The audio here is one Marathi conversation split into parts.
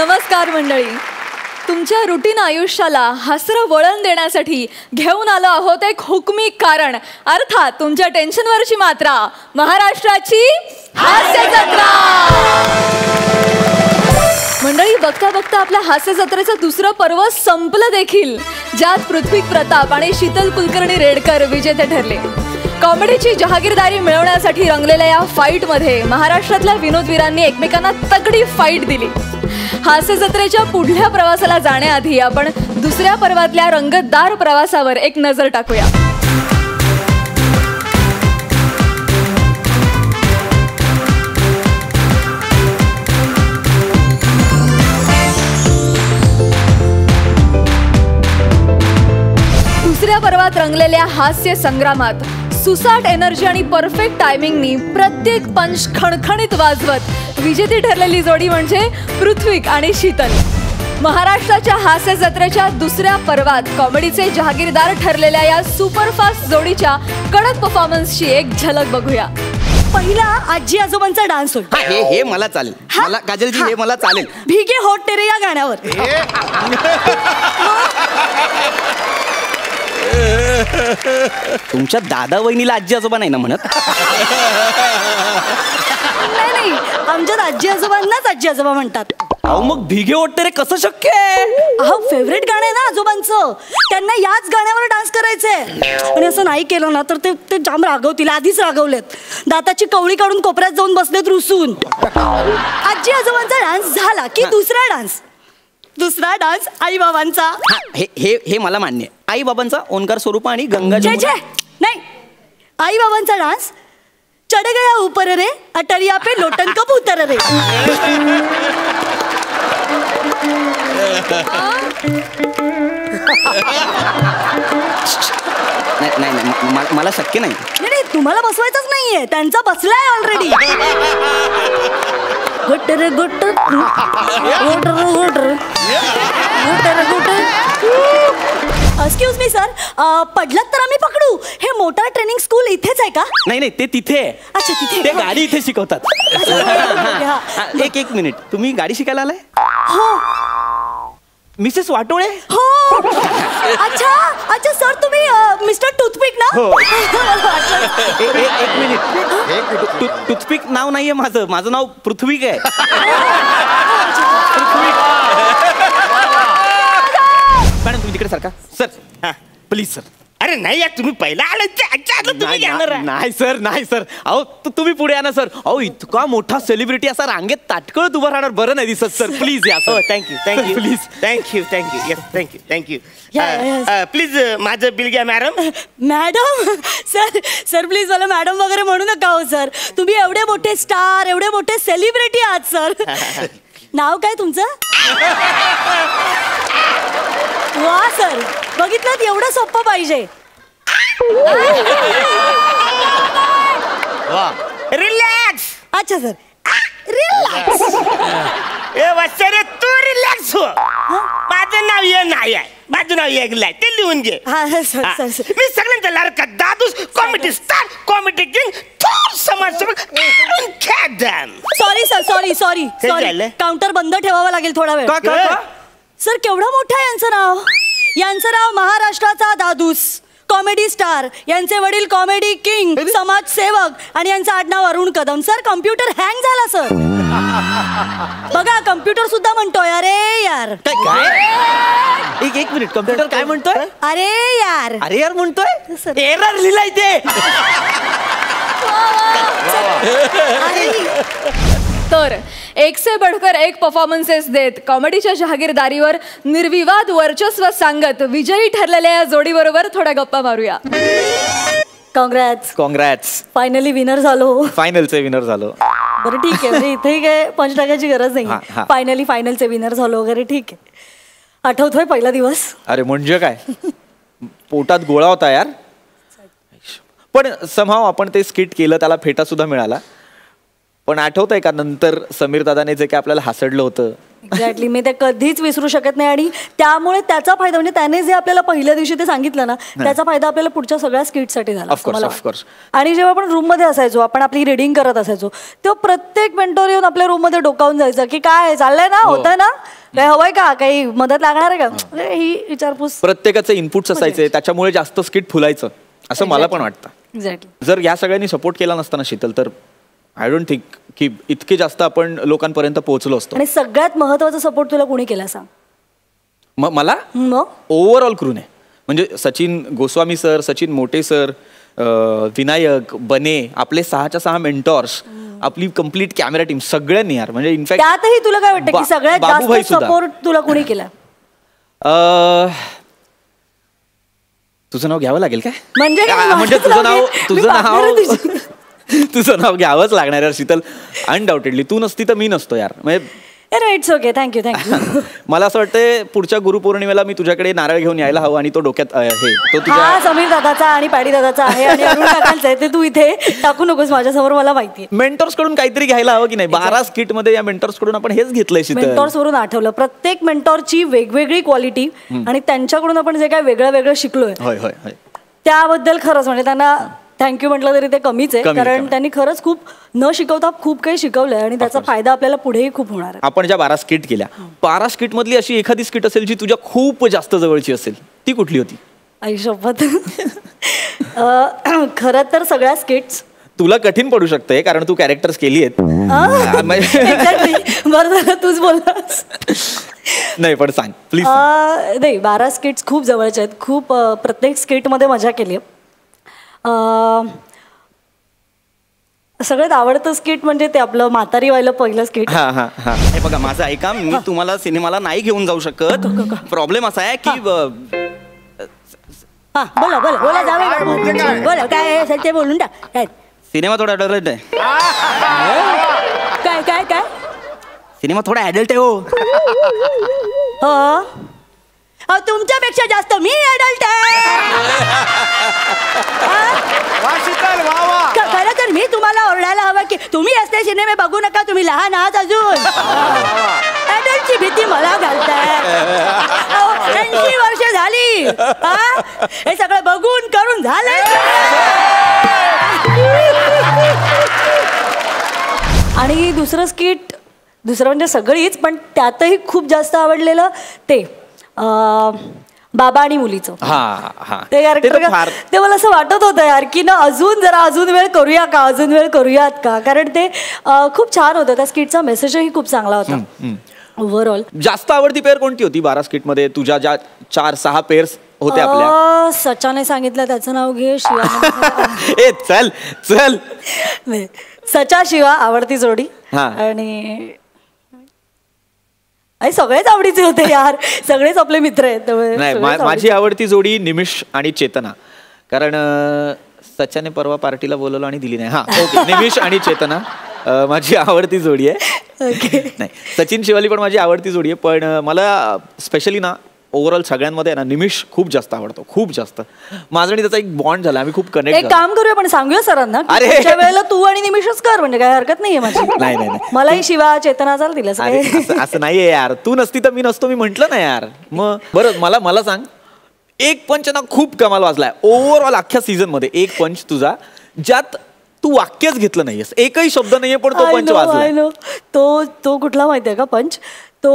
नमस्कार मंडळी. तुमच्या रुटीन आयुष्याला हसरं वळण देण्यासाठी घेऊन आलो आहोत एक हुकमी कारण, अर्थात तुमच्या टेन्शनवरची मात्रा, महाराष्ट्राची हास्य जत्रा. मंडळी, बघता बघता आपल्या हास्य जत्रेचं दुसरं पर्व संपलं देखील, ज्यात पृथ्वी प्रताप आणि शीतल कुलकर्णी रेडकर विजेते ठरले. कॉमेडीची जहागीरदारी मिळवण्यासाठी रंगलेल्या या फाईटमध्ये महाराष्ट्रातल्या विनोदवीरांनी एकमेकांना तगडी फाईट दिली. हास्य जत्रेच्या पुढल्या प्रवासाला जाण्याआधी आपण दुसऱ्या पर्वातल्या रंगतदार प्रवासावर एक नजर टाकूया. दुसऱ्या पर्वात रंगलेल्या हास्य संग्रामात सुसाट एनर्जी आणि परफेक्ट टायमिंगनी प्रत्येक पंच खणखणीत वाजवत विजेती ठरलेली जोडी म्हणजे पृथ्वी आणि शीतल. महाराष्ट्राच्या हास्य जत्रेच्या दुसऱ्या पर्वात कॉमेडीचे जहागीरदार ठरलेल्या या सुपरफास्ट जोडीच्या कडक परफॉर्मन्सची एक झलक बघूया. पहिला आजी आजोबांचा डान्स होईल. हे मला चालेल. मला काजलजी हे मला चालेल. भीगे होट तेरे या गाण्यावर. तुमच्या दादा वहिनीला आजी आजोबा नाही ना म्हणत? नाही, आमच्यात आजी आजोबांनाच आजी आजोबा म्हणतात. अहो मग भिगे ओटते रे, कसं शक्य आहे? अहो फेवरेट गाणं आहे ना आजोबांचं, त्यांना याच गाण्यावर डान्स करायचंय. आणि असं नाही केलं ना तर ते जाम रागवतील. आधीच रागवलेत. दाताची कवळी काढून कोपऱ्यात जाऊन बसलेत रुसून. आजी आजोबांचा डान्स झाला की दुसरा डान्स आई बाबांचा. हे मला मान्य आहे. आई बाबांचा ओंकार स्वरूप आणि गंगा नाही, आई बाबांचा डान्स चढ़ गया ऊपर रे अटरिया पे लोटन कबूतर रे. नाही, मला शक्य नाही. नाही, तुम्हाला बसवायचंच नाहीये, त्यांचा बसलाय ऑलरेडी. गुटर गुटर गुटर गुटर गुटर गुटर. एक्सक्यूज मी सर, पडलात तर आम्ही पकडू. हे मोटार ट्रेनिंग स्कूल इथेच आहे का? नाही, ते तिथे. अच्छा, तिथे ते गाडी इथे शिकवतात. एक मिनिट, तुम्ही गाडी शिकायला आलाय? हो. मिसेस वाटोळे? हो. अच्छा सर, तुम्ही मिस्टर टूथपिक ना? हो. एक मिनिट, टूथपिक नाव नाहीये माझं नाव पृथ्वीक आहे. मॅडम तुम्ही तिकडे सारखा. Sir please sir. अरे नाही यार, तुम्ही पहिला आलात नाही सर. अहो तुम्ही पुढे या ना सर. अहो इतका मोठा सेलिब्रिटी असा रांगेत ताटकळत उभं राहणार बरं नाही दिसत सर. प्लीज या sir. Thank you please. Thank you. Please माझं बिल घ्या मॅडम. मॅडम सर प्लीज मला मॅडम वगैरे म्हणू नका हो सर. तुम्ही एवढे मोठे स्टार, एवढे मोठे सेलिब्रिटी आहात सर. नाव काय तुमचं? वा सर, बघितलं, एवढं सोपं पाहिजे. रिलॅक्स. अच्छा सर, रिलॅक्स. रे तू रिलॅक्स हो. माझं नाव ये नाही आहे, माझं नाव एकलाय, ते लिहून घे. मी सगळ्यांच्या लाडका दादूस, कॉमेडी स्टार, कॉमेडी किंग, थोर समाजसेवक. सॉरी काउंटर बंद ठेवावं लागेल थोडा वेळ. सर केवढं मोठं आहे यांचं नाव. यांचं नाव महाराष्ट्राचा दादूस, कॉमेडी स्टार. यांचे वडील कॉमेडी किंग, समाजसेवक. आणि यांचं आडनाव Arun Kadam. Sir computer hang झाला सर. बघा कम्प्युटर सुद्धा म्हणतोय अरे यार. एक मिनिट, कम्प्युटर काय म्हणतोय? अरे यार म्हणतोय. एरर लिहिलाय ते. तर एक से बढ़कर एक परफॉर्मन्सेस देत कॉमेडीच्या जहागीरदारीवर निर्विवाद वर्चस्व सांगत विजयी ठरलेल्या या जोडीबरोबर थोड्या गप्पा मारूया. कॉंग्रॅट्स. फायनली विनर झालो. फायनलचे विनर झालो. बरं ठीक आहे, म्हणजे इथे काय पंच टाकायची गरज नाही. फायनलचे विनर झालो वगैरे ठीक आहे. आठवतोय पहिला दिवस? अरे म्हणजे काय, पोटात गोळा होता यार. पण समहाव आपण ते स्किट केलं, त्याला फेटा सुद्धा मिळाला. पण आठवतंय का नंतर समीर दादाने जे काय आपल्याला हासडलं होतं, एक्झॅक्टली. मी ते कधीच विसरू शकत नाही आणि त्यामुळे त्याचा फायदा म्हणजे त्याने जे आपल्याला पहिल्या दिवशी ते सांगितलं ना त्याचा फायदा आपल्याला पुढच्या सगळ्या स्किटसाठी झाला मला वाटतं. आणि जेव्हा आपण रूममध्ये असायचो आपण आपली रिडिंग करत असायचो तेव्हा प्रत्येक मेंटॉर येऊन आपल्या रूममध्ये डोकावून जायचं की काय चाललंय ना होतंय ना काय हवंय का काही मदत लागणार आहे का ही विचारपूस. प्रत्येकाचे इनपुट्स असायचे त्याच्यामुळे जास्त स्किट फुलायचं असं मला पण वाटतं. एक्झॅक्टली. जर या सगळ्यांनी सपोर्ट केला नसता ना शीतल तर आय डोंट थिंक की इतके जास्त आपण लोकांपर्यंत पोहोचलो असतो. आणि सगळ्यात महत्वाचा सपोर्ट तुला कोणी केला सांग? मला ओव्हरऑल क्रूने म्हणजे सचिन गोस्वामी सर, सचिन मोटे सर, विनायक, बने, आपले 6च्या 6 मेंटॉर्स, आपली कम्प्लीट कॅमेरा टीम सगळ्यांनी यार म्हणजे इनफॅक्ट त्यातही तुला काय वाटतं की सगळ्यात जास्त सपोर्ट तुला कोणी केला? तुझं नाव घ्यावं लागेल काय? म्हणजे तुझं नाव घ्यावंच लागणार यार शीतल. अनडाऊटेडली तू नसती तर मी नसतो यार. म्हणजे इट्स ओके. थँक्यू. मला असं वाटतं पुढच्या गुरुपौर्णिमेला मी तुझ्याकडे नारळ घेऊन यायला हवं आणि तो डोक्यात हे तो तुझ्या समीर दादाचा आणि पॅडी दादाचा आहे आणि अरुण काकांचा आहे ते तू इथे टाकू नकोस माझ्यासमोर मला माहिती आहे. मेंटॉर्स कडून काहीतरी घ्यायला हवं की नाही? 12 स्किट मध्ये या मेंटॉर्स कडून आपण हेच घेतलंय. मेंटॉर्स वरून आठवलं प्रत्येक मेंटॉरची वेगवेगळी क्वालिटी आणि त्यांच्याकडून आपण जे काय वेगळं वेगळं शिकलोय त्याबद्दल खरंच म्हणजे त्यांना थँक्यू म्हटलं तरी ते कमीच आहे कारण त्यांनी खरंच खूप न शिकवता खूप काही शिकवलंय आणि त्याचा फायदा आपल्याला पुढेही खूप होणार आहे. आपण ज्या 12 स्किट केल्या 12 स्किट मधली अशी एखादी स्किट असेल जी तुझ्या खूप जास्त जवळची असेल ती कुठली होती? आयुष्यात खरं तर सगळ्या स्किट्स तुला कठीण पडू शकते कारण तू कॅरेक्टर्स केली आहेत. बरं झालं तूच बोललास. नाही पण सांग प्लीज. नाही 12 स्किट्स खूप जवळच्या आहेत. खूप प्रत्येक स्किटमध्ये मजा केली आहे. सगळ्यात आवडतं स्किट म्हणजे ते आपलं म्हातारी व्हायला पहिलं स्किट. हे बघा माझं ऐका मी तुम्हाला सिनेमाला नाही घेऊन जाऊ शकत. प्रॉब्लेम असा आहे की बोला बोला बोला जावे बोला काय असेल ते बोलून टाक. काय सिनेमा थोडा अडल्ट आहे. काय काय काय सिनेमा थोडा अडल्ट आहे हो. तुमच्यापेक्षा जास्त मी अडल्ट खरं तर मी तुम्हाला ओरडायला हवं की तुम्ही असले सिनेमे बघू नका तुम्ही लहान आहात अजून. अडल्टची भीती मला घालताय. 80 वर्ष झाली हे सगळं बघून करून झालंय. आणि दुसरं स्किट दुसरं म्हणजे सगळीच पण त्यातही खूप जास्त आवडलेलं ते बाबा आणि मुलीचं. ते कॅरेक्टर ते मला असं वाटत होतं यार की ना अजून वेळ करूया का अजून वेळ करूयात का कारण ते खूप छान होतं. त्या स्किटचा मेसेजही खूप चांगला होता. ओव्हरऑल जास्त आवडती पेअर कोणती होती 12 स्किट मध्ये तुझ्या ज्या 4-6 पेअर्स होत्या आपल्या? सचाने सांगितलं त्याचं नाव घे. शिवा ए चल चल सचा शिवा आवडती जोडी आणि सगळेच आवडीचे होते यार. सगळेच आपले मित्र आहेत. नाही माझी आवडती जोडी निमिष आणि चेतना कारण सचाने परवा पार्टीला बोलवलं आणि दिली नाही. ओके निमिष आणि चेतना माझी आवडती जोडी आहे. नाही सचिन शिवाली पण माझी आवडती जोडी आहे पण मला स्पेशली ना ओव्हरऑल सगळ्यांमध्ये ना निमिष खूप जास्त आवडतो. खूप जास्त माझा आणि त्याचा एक बॉन्ड झाला. आम्ही खूप कनेक्ट. एक काम करूया पण सांगूया सरांना पुढच्या वेळेला तू आणि निमिषच कर म्हणजे काय हरकत नाहीये माझी. नाही मलाही शिवा चेतना चालतील असं नाहीये यार. तू नसती तर मी नसतो मी म्हंटल ना यार. मग बरं मला सांग एक पंच ना खूप कमाल वाजलाय ओव्हरऑल अख्ख्या सीझन मध्ये. एक पंच तुझा ज्यात तू वाक्यच घेतलं नाहीयेस एकही शब्द नाहीये पण तो पंच वाजला. तो कुठला माहितीये का पंच? तो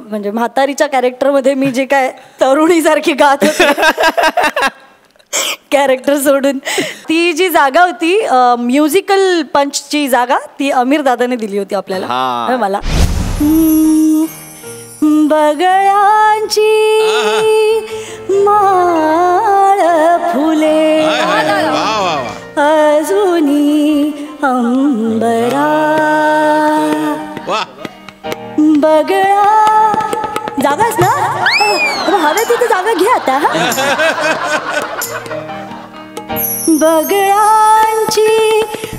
म्हणजे म्हातारीच्या कॅरेक्टरमध्ये मी जे काय तरुणीसारखी गात होते कॅरेक्टर सोडून ती जी जागा होती म्युझिकल पंचची जागा ती आमिर दादाने दिली होती आपल्याला. मला बगळ्यांची माळ फुले अजूनी अंबरा बगळा जागाच ना हवे तिथे जागा घ्या आता. बगळ्यांची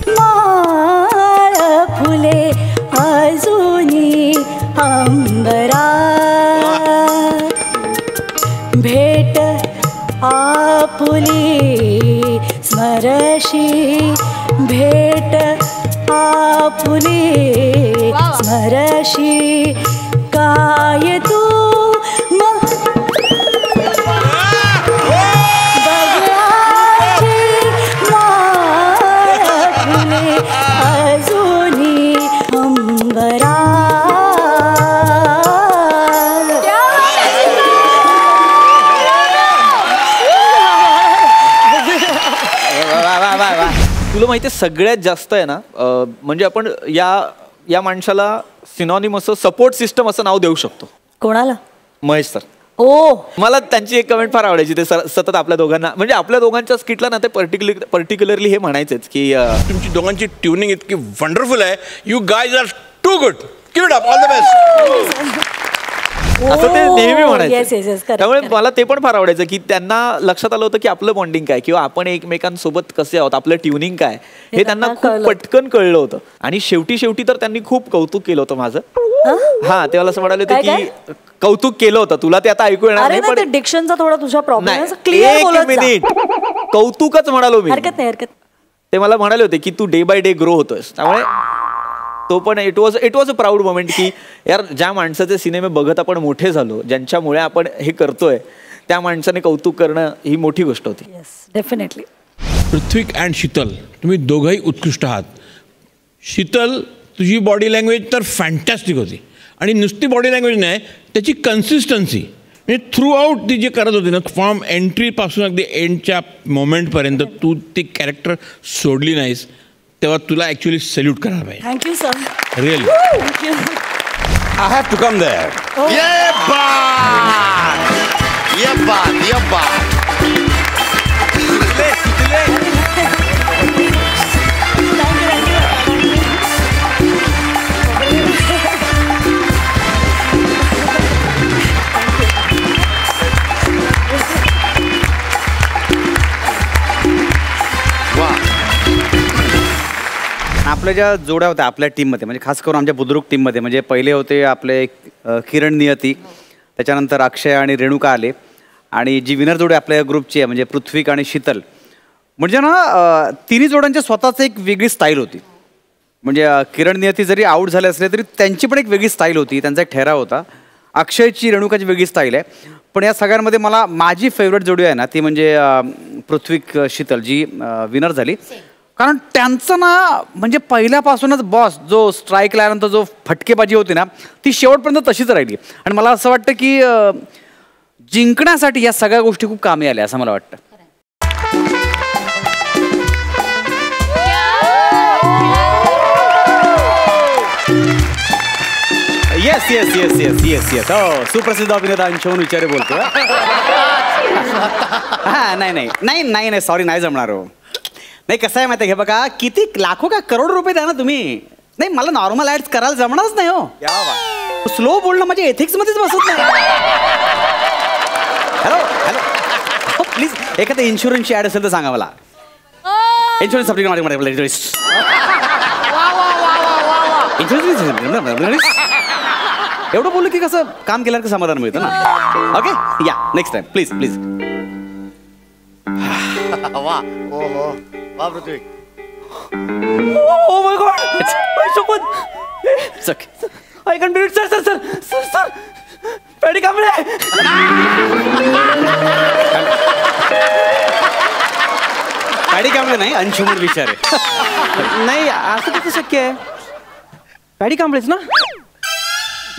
माळ फुले अजूनी अंबरा भेट आपुली स्मरशी भेट आपुली स्मरशी का माहिती सगळ्यात जास्त आहे ना म्हणजे आपण या माणसाला सिनॉनिम असं सपोर्ट सिस्टम असं नाव देऊ शकतो. कोणाला? महेश सर. ओ, मला त्यांची एक कमेंट फार आवडायची. ते सतत आपल्या दोघांना म्हणजे आपल्या दोघांच्या स्किटला ना ते पर्टिक्युलरली हे म्हणायचेच की तुमची दोघांची ट्युनिंग इतकी वंडरफुल आहे. You guys are too good. Give it up. All the best. असं ते नेहमी Yes, म्हणायचे. yes, correct, त्यामुळे correct. मला ते पण फार आवडायचं की त्यांना लक्षात आलं होतं की आपलं बॉन्डिंग काय किंवा आपण एकमेकांसोबत कसे आहोत, आपलं ट्युनिंग काय हे त्यांना खूप पटकन कळलं होतं. आणि शेवटी तर त्यांनी खूप कौतुक केलं होतं माझं. हा ते मला असं म्हणाले होते की कौतुक केलं होतं. तुला ते आता ऐकू येणार नाही पण डिक्शनचा थोडा तुझा प्रॉब्लेम आहे. नाही, क्लिअर एक बोलत जा. मिनिट कौतुकच म्हणालो मी. हरकत नाही, हरकत. ते मला म्हणाले होते की तू डे बाय डे ग्रो होतोयस. त्यामुळे तो पण it was a proud moment की यार ज्या माणसाचे सिनेमे बघत आपण मोठे झालो, ज्यांच्यामुळे आपण हे करतोय, त्या माणसाने कौतुक करणं ही मोठी गोष्ट होती. Yes, definitely. पृथ्वीक अँड शीतल, तुम्ही दोघंही उत्कृष्ट आहात. शीतल, तुझी बॉडी लँग्वेज तर फॅन्टॅस्टिक होती. आणि नुसती बॉडी लँग्वेज नाही, त्याची कन्सिस्टन्सी म्हणजे थ्रू आउट ती जे करत होती ना, फ्रॉम एंट्रीपासून अगदी एंडच्या मोमेंटपर्यंत तू ती कॅरेक्टर सोडली नाहीस. तेव्हा तुला ॲक्च्युली सॅल्यूट करायला पाहिजे. Thank you sir. Really. I have to come there. आपल्या ज्या जोड्या होत्या आपल्या टीममध्ये म्हणजे खास करून आमच्या बुद्रुक टीममध्ये म्हणजे पहिले होते आपले किरण नियती, त्याच्यानंतर अक्षय आणि रेणुका आले आणि जी विनर जोडी आपल्या ग्रुपची आहे म्हणजे पृथ्वीक आणि शीतल म्हणजे ना तिन्ही जोड्यांच्या स्वतःच एक वेगळी स्टाईल होती. म्हणजे किरण नियती जरी आऊट झाले असले तरी त्यांची पण एक वेगळी स्टाईल होती, त्यांचा एक ठराव होता. अक्षयची रेणुकाची वेगळी स्टाईल आहे. पण या सगळ्यांमध्ये मला माझी फेवरेट जोडी आहे ना ती म्हणजे पृथ्वीक शीतल जी विनर झाली. कारण त्यांचं ना म्हणजे पहिल्यापासूनच बॉस जो स्ट्राईक लायनंतर जो फटकेबाजी होती ना ती शेवटपर्यंत तशीच राहिली. आणि मला असं वाटतं की जिंकण्यासाठी या सगळ्या गोष्टी खूप कामी आल्या असं मला वाटतं. Yes yes yes yes yes yes हो सुप्रसिद्ध अभिनेता अंशुमन विचारे बोलतो. हा नाही नाही नाही नाही नाही सॉरी नाही जमणार हो. नाही कसं आहे माहिती आहे, हे बघा किती लाखो का करोड रुपये द्या ना तुम्ही. नाही मला नॉर्मल ऍड्स करायला जमणारच नाही हो. स्लो बोलणं माझ्या एथिक्स मध्येच बसत नाही. हॅलो हॅलो प्लीज एखाद्या इन्शुरन्सची ऍड असेल तर सांगा मला. इन्शुरन्स एवढं बोलू की कसं काम केल्यावर समाधान मिळतं ना. ओके या नेक्स्ट टाइम प्लीज प्लीज. वा वा पृथ्वी. Oh my God! It's okay. I can do it, sir. Paddy Kamble. Paddy Kamble नाही अंशुमन विचारे. नाही असं कसं शक्य आहे? पॅडी कांबळेच ना.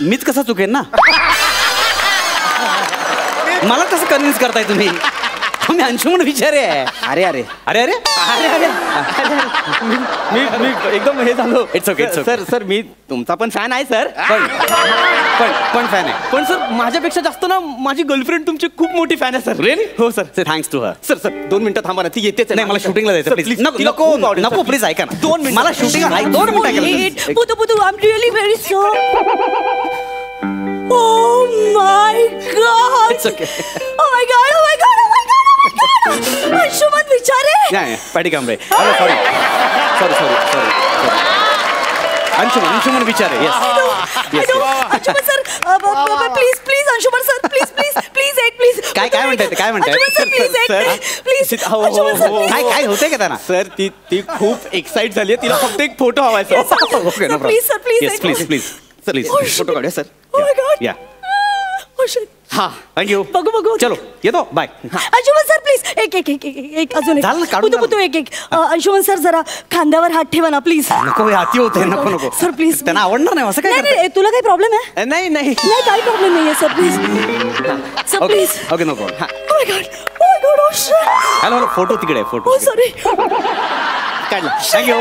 मीच कसा चुकेन ना. मला कसं कन्व्हिन्स करताय तुम्ही? मी अंशुमन विचारे आहे. अरे अरे अरे अरे अरे अरे मी एकदम हे झालो. इट्स ओके सर मी तुमचा पण फॅन आहे सर. पण फॅन आहे. पण सर माझ्यापेक्षा जास्त ना माझी गर्लफ्रेंड तुमची खूप मोठी फॅन आहे सर. रिअली? हो sir. Thanks to her. Sir 2 मिनिटात थांबा ना ती येतेच. नाही मला शूटिंगला जायचं प्लीज. नको नको प्लीज ऐका ना. 2 मिनिट मला शूटिंगला 2 मिनिटं. पुतू I am really very sorry. Oh my God! It's okay. Oh my God! Oh my God! Oh my God! Oh my God! Anshuman Vichare. नाही Paddy Kamble. Sorry Anshuman Vichare. Yes Anshuman sir please Anshuman sir please एक प्लीज. काय म्हणताय प्लीज काय होतंय का त्यांना? सर ती खूप एक्साइट झाली आहे. तिला फक्त एक फोटो हवाय sir. Okay no problem. Please photo काढूया सर. Oh my God! या हा थँक्यू. बघू चलो येतो बाय. अंशुमन सर प्लीज एक अजून झालं, काढून पुतू एक अंशुमन सर जरा खांद्यावर हात ठेवा ना प्लीज. नको हाती होते नको सर प्लीज. त्यांना आवडणार नाही असं काय. नाही तुला काही प्रॉब्लेम आहे? नाही काही प्रॉब्लेम नाहीये sir please. Sir please. Okay no problem. Oh my God! Oh shit! Hello photo तिकडे फोटो. Oh sorry. काढलं. थँक्यू.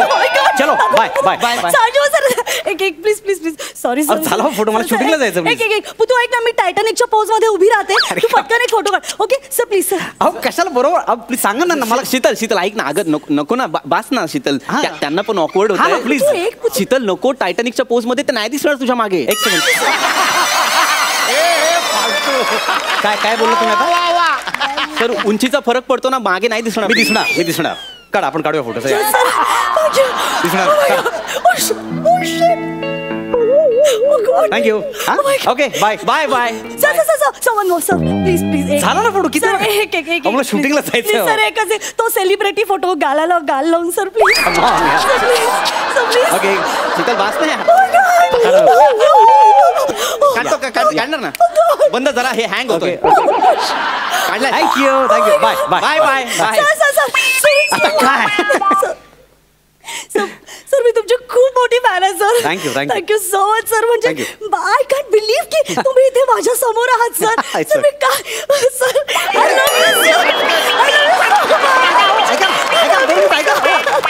चलो bye bye bye. Saju sir एक please please please sorry sir. चला फोटो, मला शूटिंगला जायचं. एक तू ऐक ना, मी टायटॅनिकच्या पोज मध्ये उभी राहते, तू पटकन एक फोटो काढ. Okay sir please sir. अहो कशाला बरोबर प्लीज सांगा ना मला. शीतल ऐक ना, अगं नको ना, बास ना शीतल. त्यांना पण ऑकवर्ड हा ना, होत. please. शीतल नको, टायटॅनिकच्या पोज मध्ये ते नाही दिसणार तुझ्या मागे. एक सेकंड. काय बोललो तुम्ही आता? तर उंचीचा फरक पडतो ना, मागे नाही दिसणार. मी दिसणार. काढ, आपण काढूया photo. Thank you. Okay bye bye bye. Please झाला ना फोटो. किती मला शूटिंगला जायचं. सर एकच तो सेलिब्रिटी फोटो गालाला गाल लावून सर प्लीज. ओके शीतल बास नाही. काढणार ना. बंद जरा, हे हँग होतोय. काढलाय. Thank you bye bye bye bye. आता काय? सर मी तुमची खूप मोठी फॅन आहे sir. Thank you so much sir. म्हणजे आय कॅन्ट बिलीव्ह की तुम्ही इथे माझ्या समोर आहात सर. सर मी काय sir, I love you sir.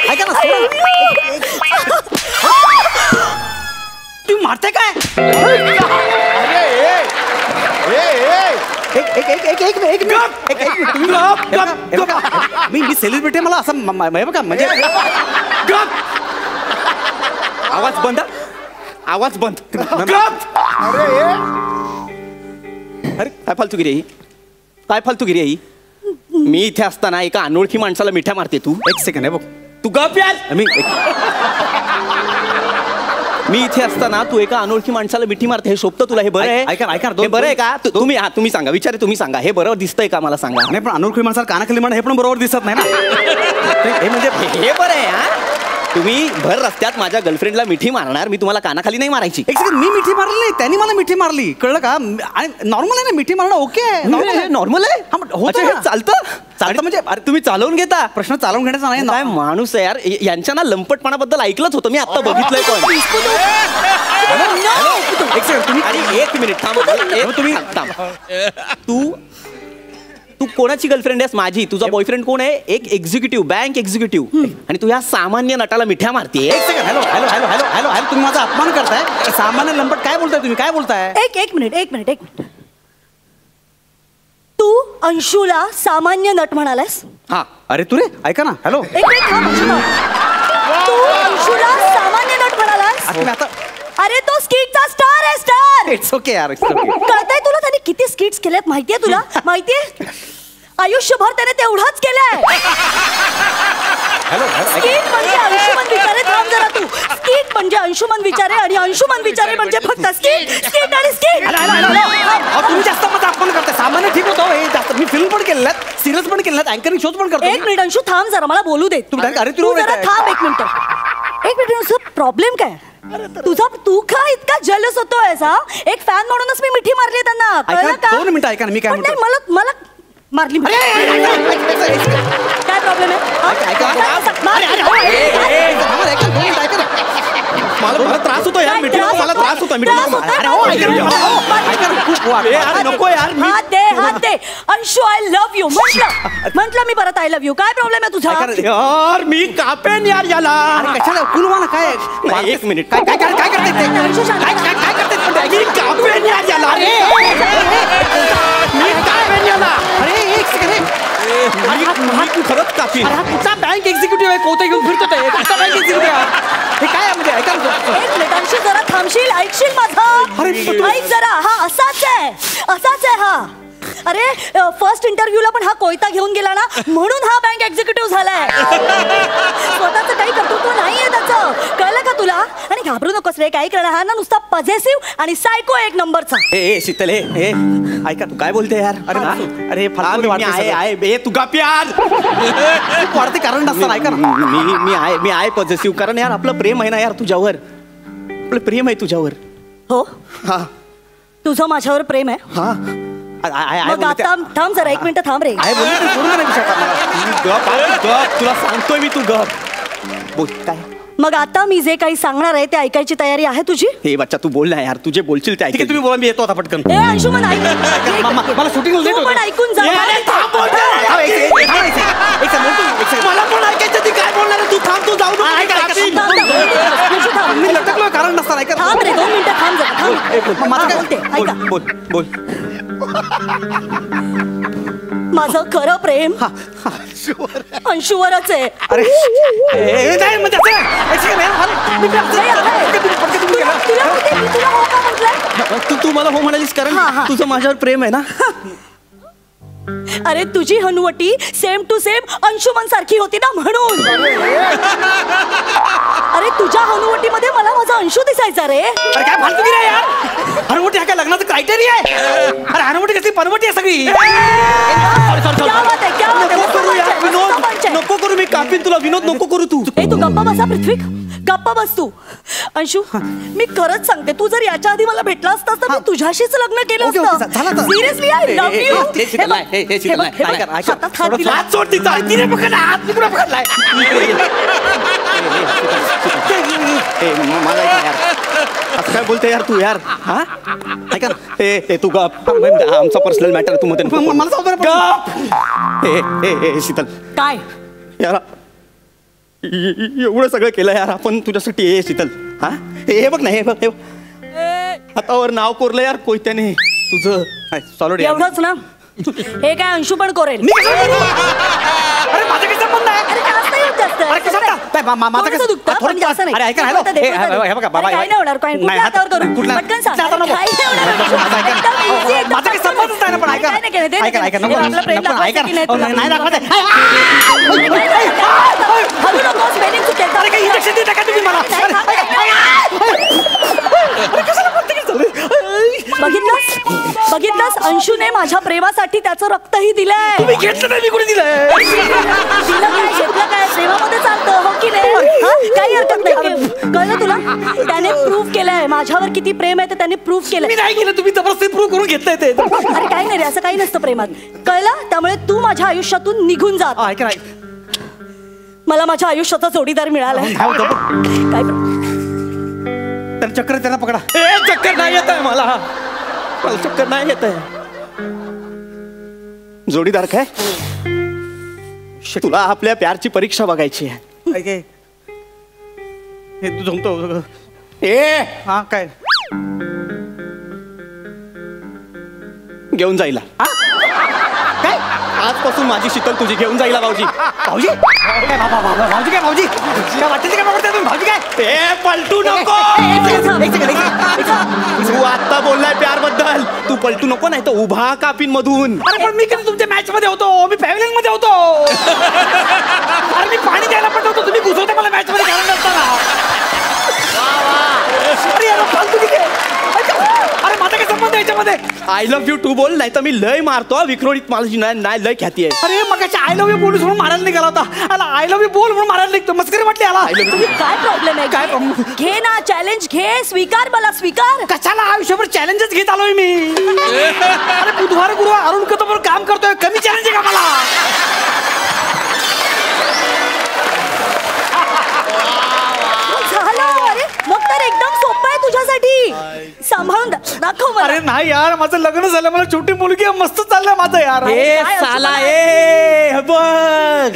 ऐका ना, तुम्ही मारताय काय? मी सेलिब्रिटी, मला असं बघा म्हणजे आवाज बंद. अरे काय फालतूगिरी आहे, काय फालतूगिरी आहे. मी इथे असताना एका अनोळखी माणसाला मिठ्या मारते तू. एक सेकंड आहे बघ. तू गप यार. मी इथे असताना तू एका अनोळखी माणसाला मिठी मारते, हे शोभतं तुला? हे बरं आहे? ऐका हे बरं आहे का? तुम्ही सांगा, तुम्ही सांगा, हे बरोबर दिसतंय का? मला सांगा. नाही पण अनोळखी माणसाला कानाखाली म्हणा, हे पण बरोबर दिसत नाही ना. हे म्हणजे हे बरं आहे. हा तुम्ही भर रस्त्यात माझ्या गर्लफ्रेंडला मिठी मारणार, मी तुम्हाला कानाखाली नाही मारायची. एक सेकंड, मी मिठी मारली नाही, त्यांनी मला मिठी मारली, कळलं का? नॉर्मल आहे ना मिठी मारणं. ओके नॉर्मल आहे. चालतं म्हणजे अरे तुम्ही चालवून घेता. प्रश्न चालवून घेण्याचा नाही. काय माणूस आहे यार. यांच्या ना लंपटपणाबद्दल ऐकलंच होतं मी, आता बघितलंय. पण एक सेकंड, तुम्ही अरे एक मिनिट थांब. तुम्ही तू कोणाची गर्लफ्रेंड आहेस? माझी. तुझा बॉयफ्रेंड कोण आहे? एक एक्झिक्युटिव्ह, बँक एक्झिक्युटिव्ह. आणि तू या सामान्य नटाला मिठ्या मारते. एक second. Hello hello hello hello hello hello तुम्ही माझा अपमान करताय. सामान्य लंपट काय बोलताय तुम्ही? काय बोलताय? एक मिनिट. तू अंशूला सामान्य नट म्हणालास? हा. अरे तू रे ऐका ना. हॅलो एक मिनिट थांब. तू अंशूला सामान्य नट म्हणालास? आता अरे तो स्किटचा स्टार आहे, स्टार. इट्स ओके यार, इट्स ओके. कळतंय तुला त्याने किती स्किट्स केलेत माहितीये तुला? माहितीये? आयुष्यभर त्याने तेवढाच केलंय. स्किट म्हणजे अंशुमन विचारे. थांब जरा तू. स्किट म्हणजे अंशुमन विचारे आणि अंशुमन विचारे म्हणजे फक्त स्किट आणि स्किट. तुम्ही जास्त माझा अपमान करताय. सामान्य ठीक होतो हे जास्त. मी फिल्म पण केलेल्या, सिरियल्स पण केलेल्या, अँकरिंग शोज पण करतो. एक मिनिट अंशू थांब जरा, मला बोलू दे. तू जरा थांब एक मिनिट. तुझा प्रॉब्लेम काय? तू का इतका जलस होतोय? एक फॅन म्हणूनच मी मिठी मारली त्यांना, कळलं का? 2 मिनिटं ऐका ना, मी काय म्हणतो. मला मारली. काय प्रॉब्लेम आहे? मला त्रास होतो यार. मला त्रास होतो. नको यार. हात दे. अंशू आय लव्ह यू म्हटलं मी परत. I love you. काय प्रॉब्लेम आहे तुझा? यार मी कापेन यार याला. कशाला कुलवाना काय? एक मिनिट. काय करते? काय करते? मी कापेन यार याला. मी कापेन याला. अरे एक सेकंड. तू खरंच कापी. कुठचा बँक एक्झिक्युटिव्ह आहे? कोणता घेऊन फिरतो ते? कुठचा बँक एक्झिक्युटिव्ह आहे? हे काय आहे म्हणजे? ऐका एक मिनिट अंशू जरा थांबशील? ऐकशील माझं? ऐक जरा. हा असाच आहे हा. अरे फर्स्ट इंटरव्ह्यूला पण हा कोयता घेऊन गेला ना, म्हणून हा बँक एक्झिक्युटिव्ह झालाय. स्वतःच काही कर्तृत्व नाहीये त्याचं, कळलं का तुला? आणि घाबरू नकोस रे, काही करणार. हा ना नुसता पॉझेसिव्ह आणि सायको एक नंबरचा. ए शीतल हे ऐका, तू काय बोलते यार? अरे आहे तू का प्यार वाढते कारण नसताना. ऐका ना, मी आहे पॉझेसिव्ह. कारण यार आपलं प्रेम आहे ना यार तुझ्यावर. आपलं प्रेम आहे तुझ्यावर. हो हा. तुझं माझ्यावर प्रेम आहे? हा. थांब जरा एक मिनिट थांब रे. तुला सांगतोय मी, तू गप बोल. काय मग आता मी जे काही सांगणार आहे ते ऐकायची तयारी आहे तुझी? हे बच्चा तू बोल ना यार, तुझे बोलशील ते ऐक. तुम्ही बोला, मी येतो आता पटकन. ए अंशुमन ऐक. मला शूटिंग तू पण ऐकून जा. मला पण ऐकायचं, ती काय बोलणार तू? थांब, तू जाऊ मी लटकलो कारण नसताना. ऐका थांब रे, 2 मिनिटं थांब जरा, थांब. माझं काय बोलते, ऐका. बोल बोल. माझं खरं प्रेम अंशुवरच आहे. अरे नाही म्हणजे तू मला हो म्हणालीस कारण तुझं माझ्यावर प्रेम आहे ना. अरे तुझी हनुवटी सेम टू सेम अंशुमन सारखी होती ना म्हणून. अरे तुझ्या हनुवटीमध्ये मला माझा अंशू दिसायचा रे. अरे काय फालतू रे यार. हनुवटी हा काय लग्नाचं क्रायटेरिया आहे? अरे हनुवटी कसली परवटी आहे सगळी. नको करू, मी कापीन तुला. विनोद नको करू तू. तू गप्पा बसा पृथ्वी, गप्पा बस तू. अंशू मी खरंच सांगते, तू जर याच्या आधी मला भेटला असतास तर मी तुझ्याशीच लग्न केलं असतं. Seriously I love you. काय बोलते यार तू यार. हा ऐका तू गप. आमचा पर्सनल मॅटर तू मध्ये शीतल काय यार एवढं सगळं केलं यार आपण तुझ्यासाठी. हे शीतल हा हे बघ ना, हे बघ हातावर नाव कोरलं यार कोयत्याने तुझं. सॉलिड एवढंच ना. हे काय अंशू पण करेल. अरे माझा काय संबंध आहे? अरे काय नाही होत जास्त. माझा थोडंसं दुखतं, पण जास्त नाही. अरे ऐका ना, हे बघा बाबा, काय नाही होणार. काय कुठल्या हातावर करू? पटकन सांग. काय नाही होणार. माझा काही संबंधच नाही ना. पण ऐका ऐका नको आपलं प्रेम ऐका दाखवायचं की नाही नाही तुला? दाखवत. हलू नकोस, spelling चुकेल. अरे काही इंजेक्शन देता का तुम्ही मला? बघितलंस अंशूने माझ्या प्रेमासाठी त्याचं रक्तही दिलंय. तुम्ही घेतलं नाही, मी कुठे दिलंय? दिलं काय, घेतलं काय, प्रेमामध्ये चालतं हो की नाही? काही हरकत नाही. कळलं तुला? त्याने प्रूव्ह केलंय माझ्यावर किती प्रेम आहे ते. त्याने प्रूव्ह केलंय. मी नाही केलं, तुम्ही जबरदस्ती प्रूव्ह करून घेतलंय ते. अरे काही नाही रे, असं काही नसतं प्रेमात. कळलं? त्यामुळे तू माझ्या आयुष्यातून निघून जा. ऐका मला माझ्या आयुष्याचा जोडीदार मिळालाय. काय तर चक्कर त्यांना पकडा. चक्कर नाही येत आहे मला चक्कर नाही येत आहे. जोडीदार काय? तुला आपल्या प्यारची परीक्षा बघायची आहे. हे तू जमतो. हा काय घेऊन जाईला. काय आजपासून माझी शीतल तुझी घेऊन जाईला. भाऊजी भाऊजी काय भाऊजी काय भाऊजी काय वाटते काय बघताय तुम्ही? भाऊजी काय ते पलटू नको. तू आता बोललाय प्यार बद्दल, तू पलटू नको नाही तर उभा कापीन मधून. अरे पण मी कधी तुमच्या मॅच मध्ये होतो, मी पॅव्हलियन मध्ये होतो. अरे मी पाणी द्यायला पण होतो, तुम्ही घुसवता मला मॅच मध्ये घालून नसताना. अरे यार फालतू किती. अरे माझा काय संबंध याच्यामध्ये? आय लव्ह यू टू बोल, नाही तर मी लय मारतो. विक्रोडीत मला नाही लय ख्याती आहे. अरे मग आय लव्ह यू बोल म्हणून मारायला निघाला होता. आला आय लव्ह यू बोल म्हणून मारायला निघतो. मस्करी म्हटली आला. काय प्रॉब्लेम आहे? काय प्रॉब्लेम? घे ना चॅलेंज, घे. स्वीकार मला, स्वीकार. कशाला आयुष्यभर चॅलेंजच घेत आलोय मी. अरे बुधवार गुरुवार अरुण कदमवर काम करतोय, कमी चॅलेंज आहे का मला? अरे मग तर एकदम सोपं आहे तुझ्यासाठी. सांभाळून दाखव मला. अरे नाही यार, माझं लग्न झालं, मला छोटी मुलगी आहे, मस्त चाललंय माझं यार. साला ए बघ,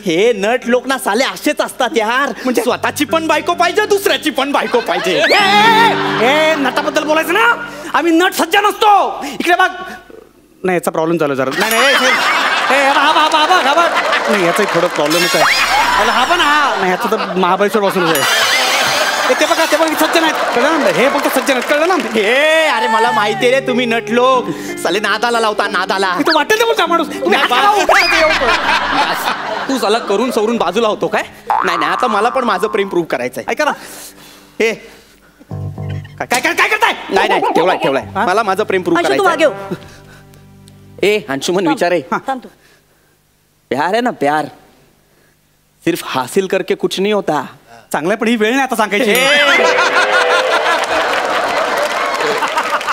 हे नट लोक ना साले असेच असतात यार. म्हणजे स्वतःची पण बायको पाहिजे, दुसऱ्याची पण बायको पाहिजे. ए नटाबद्दल बोलायचं ना, आम्ही नट सज्जा नसतो. इकडे बघ. नाही याचा प्रॉब्लेम झाला जरा. नाही नाही याचा थोडं प्रॉब्लेमच आहे. हा पण नाही याचा तर महाबळेश्वर पासूनच आहे. ते बघा सज्जन आहेत, कळलं ना? हे फक्त सज्जन आहेत, कळलं ना? हे अरे मला माहिती रे, तुम्ही नट लोक साले नादाला लावता, नादाला. तू वाटेल ते बोलता माणूस. तू साला करून सवरून बाजूला होतो काय? नाही नाही, आता मला पण माझं प्रेम प्रूव्ह करायचंय. ऐका ना, हे काय करताय? नाही नाही, ठेवलाय. मला माझं प्रेम प्रूव्ह करायचं. ए अंशुमन विचारे, प्यार है ना, प्यार सिर्फ हासिल करके कुछ नहीं होता. चांगलं पण ही वेळ नाही आता सांगायची.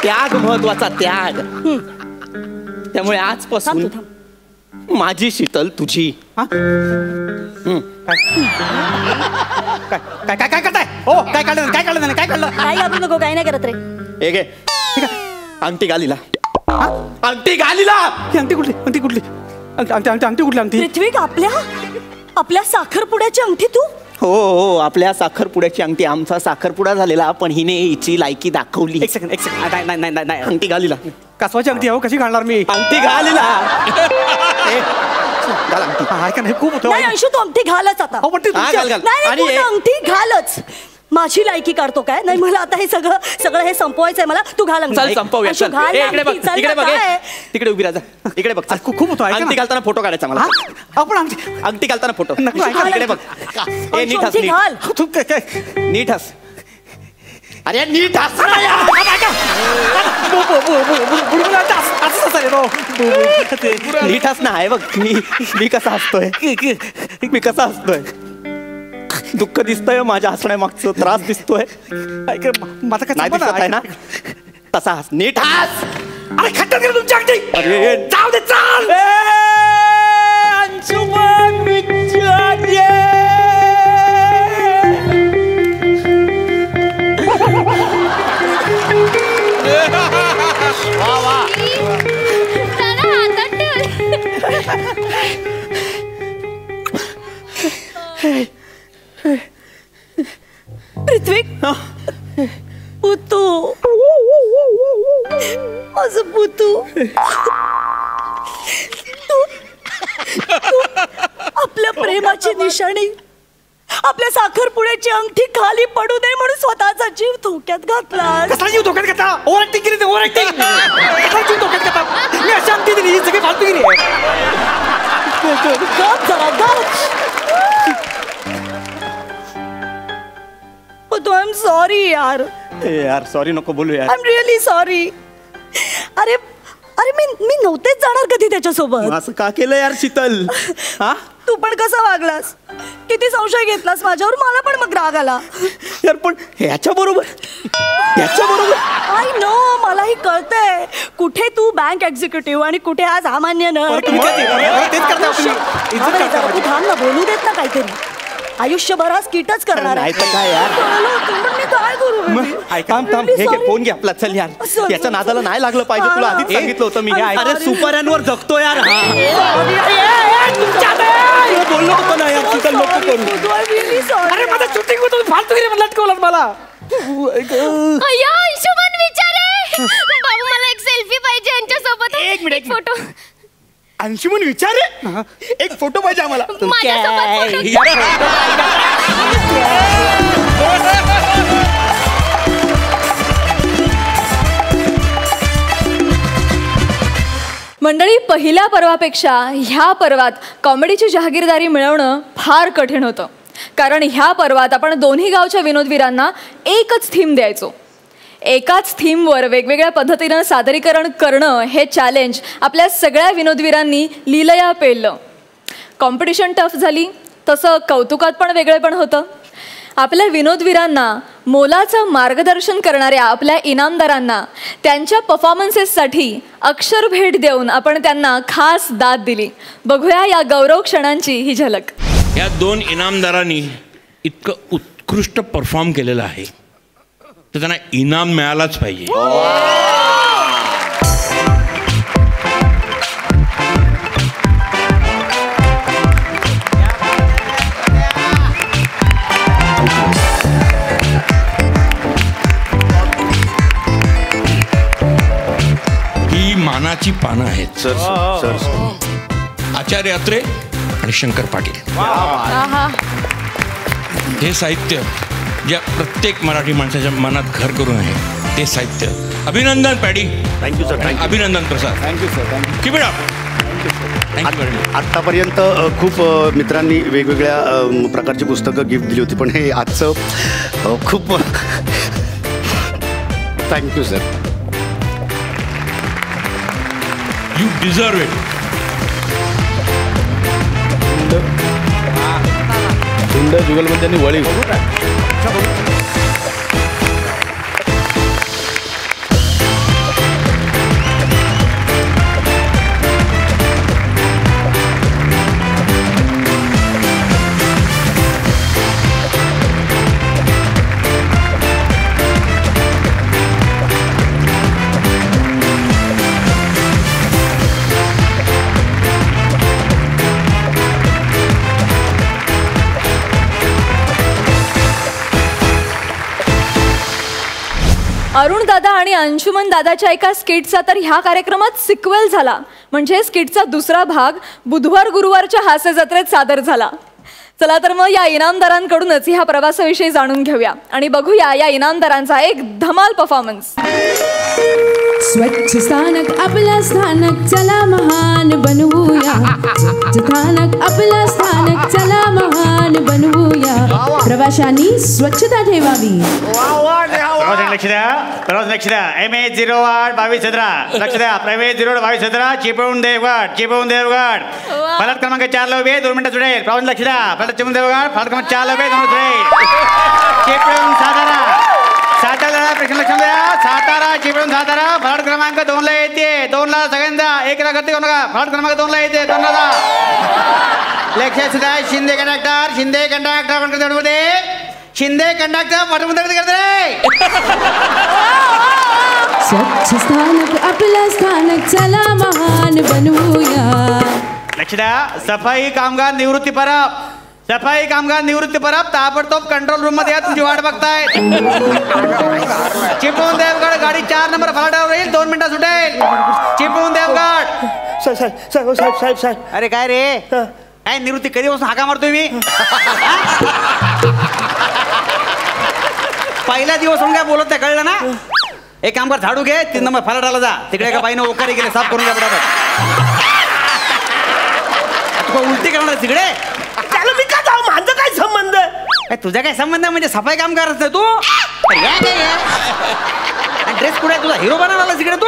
त्याग महत्वाचा, त्याग. त्यामुळे आजपासून माझी शीतल तुझी. काय काय काय करताय? हो काय काढलं काय काढलं नाही काय काढलं? काय घाबरू नको, काय नाही करत रे. एक अंगठी घालीला. अंगठी घालीला. अंगठी कुठली अंगठी कुठली अंगठी कुठली अंगठी? पृथ्वी आपल्या साखरपुड्याची अंगठी तू? हो हो आपल्या साखरपुड्याची अंगठी. आमचा साखरपुडा झालेला पण हिने हिची लायकी दाखवली. एक सेकंड नाही नाही नाही नाही अंगठी घालीला. कासवाची अंगठी आहे कशी घालणार मी? अंगठी घालीला. ऐका नाही खूप होतं. नाही अंशू, तू अंगठी घालच आता. पण ती तुमची- घाल, घाल. नाही आणि तू अंगठी घालच. माझी लायकी काढतो काय? नाही मला आता हे सगळं हे संपवायचंय मला. तू घाल अंगठी. चल संपवूया. अंशू, घाल इकडे बघ अंगठी. चल इकडे ना, बघ काय? तिकडे उभी राहा. इकडे बघ. खूप होतो. अंगठी घालताना फोटो काढायचा मला. आपण अंगठी घालताना फोटो. नको, ऐका. इकडे बघ. ए नीट हस. अंगठी घाल. तू काय काय नीट हस. अरे नीट हस. नीट हस ना. आहे बघ मी कसा हसतोय. मी कसा हसतोय. दुःख दिसतंय माझ्या हसण्यामागचं. त्रास दिसतोय. माझा काय नाही दिसत आहे ना. तसा हस. नीट हस. अरे खट्टत गेलं तुमची अंगठी. अरे जाऊ दे चाल. अंशुमन विचारे. वा वा. पृथ्वी पुतू माझं पुतू. तू आपल्या प्रेमाची निशाणी, आपल्या साखरपुड्याची अंगठी खाली पडू नये म्हणून स्वतःचा जीव धोक्यात घातला. कसा जीव धोक्यात घेता? ओव्हर ऍक्टिंग केली. Over acting. कसा जीव धोक्यात घेता? मी अशी अंगठी दिली. ही सगळी फालतूगिरी आहे. गप जरा गप. आय एम सॉरी यार. यार सॉरी नको बोलू यार. I am really sorry. अरे मी नव्हतेच जाणार कधी त्याच्यासोबत. असं का केलं यार शीतल? हा तू पण कसा वागलास? किती संशय घेतलास माझ्यावर. मला पण मग राग आला यार. पण ह्याच्या बरोबर आय नो. मलाही कळतंय कुठे तू बँक एक्झिक्युटिव्ह आणि कुठे आज सामान्य नट. तू थांब ना, बोलू देत ना काहीतरी. आयुष्यभर आज कीटच करणार आहे. काय यार. मी काय करू? थांब हे घे फोन घे आपला. चल यार याच्या नादाला नाही लागलं पाहिजे. तुला आधीच सांगितलं होतं मी. अरे सुपरांवर जगतो यार. बोललो होतो ना यार. शीतल नको करू. अरे माझं शूटिंग होतं. फालतूगिरी म्हणलं लटकवलं मला. अंशुमन विचारे. बाबू मला एक सेल्फी पाहिजे यांच्यासोबत. एक मिनिट. फोटो. अंशुमन विचारे. एक फोटो पाहिजे आम्हाला. मंडळी, पहिल्या पर्वापेक्षा ह्या पर्वात कॉमेडीची जहागीरदारी मिळवणं फार कठीण होतं. कारण ह्या पर्वात आपण दोन्ही गावच्या विनोदवीरांना एकच थीम द्यायचो. एकाच थीमवर वेगवेगळ्या पद्धतीनं सादरीकरण करणं हे चॅलेंज आपल्या सगळ्या विनोदवीरांनी लीलया पेललं. कॉम्पिटिशन टफ झाली, तसं कौतुकात पण वेगळेपण होतं. आपल्या विनोदवीरांना मोलाचं मार्गदर्शन करणाऱ्या आपल्या इनामदारांना त्यांच्या परफॉर्मन्सेससाठी अक्षर भेट देऊन आपण त्यांना खास दाद दिली. बघूया या गौरव क्षणांची ही झलक. या दोन इनामदारांनी इतकं उत्कृष्ट परफॉर्म केलेलं आहे तर त्यांना इनाम मिळालाच पाहिजे. ही मानाची पानं आहेत. सर आचार्य अत्रे आणि शंकर पाटील. हे साहित्य ज्या प्रत्येक मराठी माणसाच्या मनात घर करून आहे ते साहित्य. अभिनंदन पॅडी. Thank you sir. अभिनंदन Prasad. Thank you sir. Keep it up. Thank you very much. आत्तापर्यंत खूप मित्रांनी वेगवेगळ्या प्रकारची पुस्तकं गिफ्ट दिली होती पण हे आजचं खूप thank you sir. You deserve it. सुंदर जुगलबंद्यांनी वळी. अरुण दादा आणि अंशुमन दादाच्या एका स्किटचा तर ह्या कार्यक्रमात सिक्वेल झाला. म्हणजे स्किटचा दुसरा भाग बुधवार गुरुवारच्या हास्य जत्रेत सादर झाला. चला तर मग या इनामदारांकडूनच ह्या प्रवासाविषयी जाणून घेऊया आणि बघूया या इनामदारांचा एक धमाल परफॉर्मन्स. स्वच्छ स्थानक आपलं स्थानक चला महान बनवूया. स्थानक आपलं स्थानक चला महान बनवूया. प्रवाशांनी स्वच्छता ठेवावी. लक्ष द्या, प्रवास लक्ष द्या. MH08 2217 लक्ष द्या. प्रायव्हेट 08 चिपळूण देवगड फलाट क्रमांक 4 लवे 2 मिनिटं सुटेल. प्रवास लक्ष द्या. फलाट चिपळूण देवगड फलाट क्रमांक 4 लवे 2 मिनिटं सुटेल. चिपळूण सातारा प्रश्न लक्ष द्या. सातारा चिपळूण सातारा फलाट क्रमांक 2 ला येते. 2 ला सगळ्यांदा 1 ला करते कोण नका. फलाट क्रमांक 2 ला येते. 2 ला जा. लक्षात द्या. शिंदे कंडक्टर पण करते. शिंदे कंडक्टर पाठवून करते. स्वच्छ स्थानक आपलं स्थानक चला महान बनवूया. लक्ष द्या. सफाई कामगार निवृत्ती परब ताबडतोब कंट्रोल रूम मध्ये या. तुमची वाट बघताय. चिपळूण देवगड गाडी 4 नंबर फलाटावर येईल. 2 मिनिटं सुटेल. चिपळूण देवगड. साहेब अरे काय रे काय निवृत्ती कधीपासून हाका मारतोय मी. पहिला दिवस म्हणून काय बोलत नाही कळलं ना. एक काम कर झाडू घे 3 नंबर फलाटाला जा. तिकडे एका बाईनं ओकारी गेले साफ करून घ्या पटापट. उलटी करणार तिकडे. मी का जाऊ माझं काय संबंध. तुझा काय संबंध म्हणजे सफाई काम करत तू. ड्रेस कुठे तुझा हिरो बनवला तिकडे तू.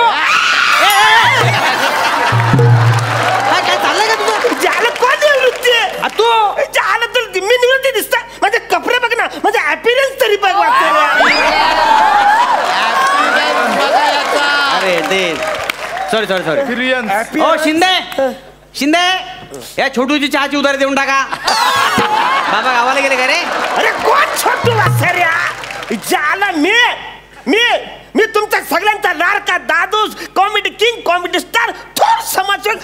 काय चाललंय का तुझं. ज्याला कोण निवृत्ती तू ज्याला तर मी निवृत्ती दिसता. माझे कपडे बघ ना. माझे अपीरन्स तरी बघ. अरे ते सॉरी ओ शिंदे या छोटूची चहाची उधारी देऊन टाका. बाबा गावाला गेले का रे. अरे कोण छोटू वासऱ्या. ज्याला मी तुमच्या सगळ्यांचा लाडका दादूस कॉमेडी किंग कॉमेडी स्टार थोर समाजसेवक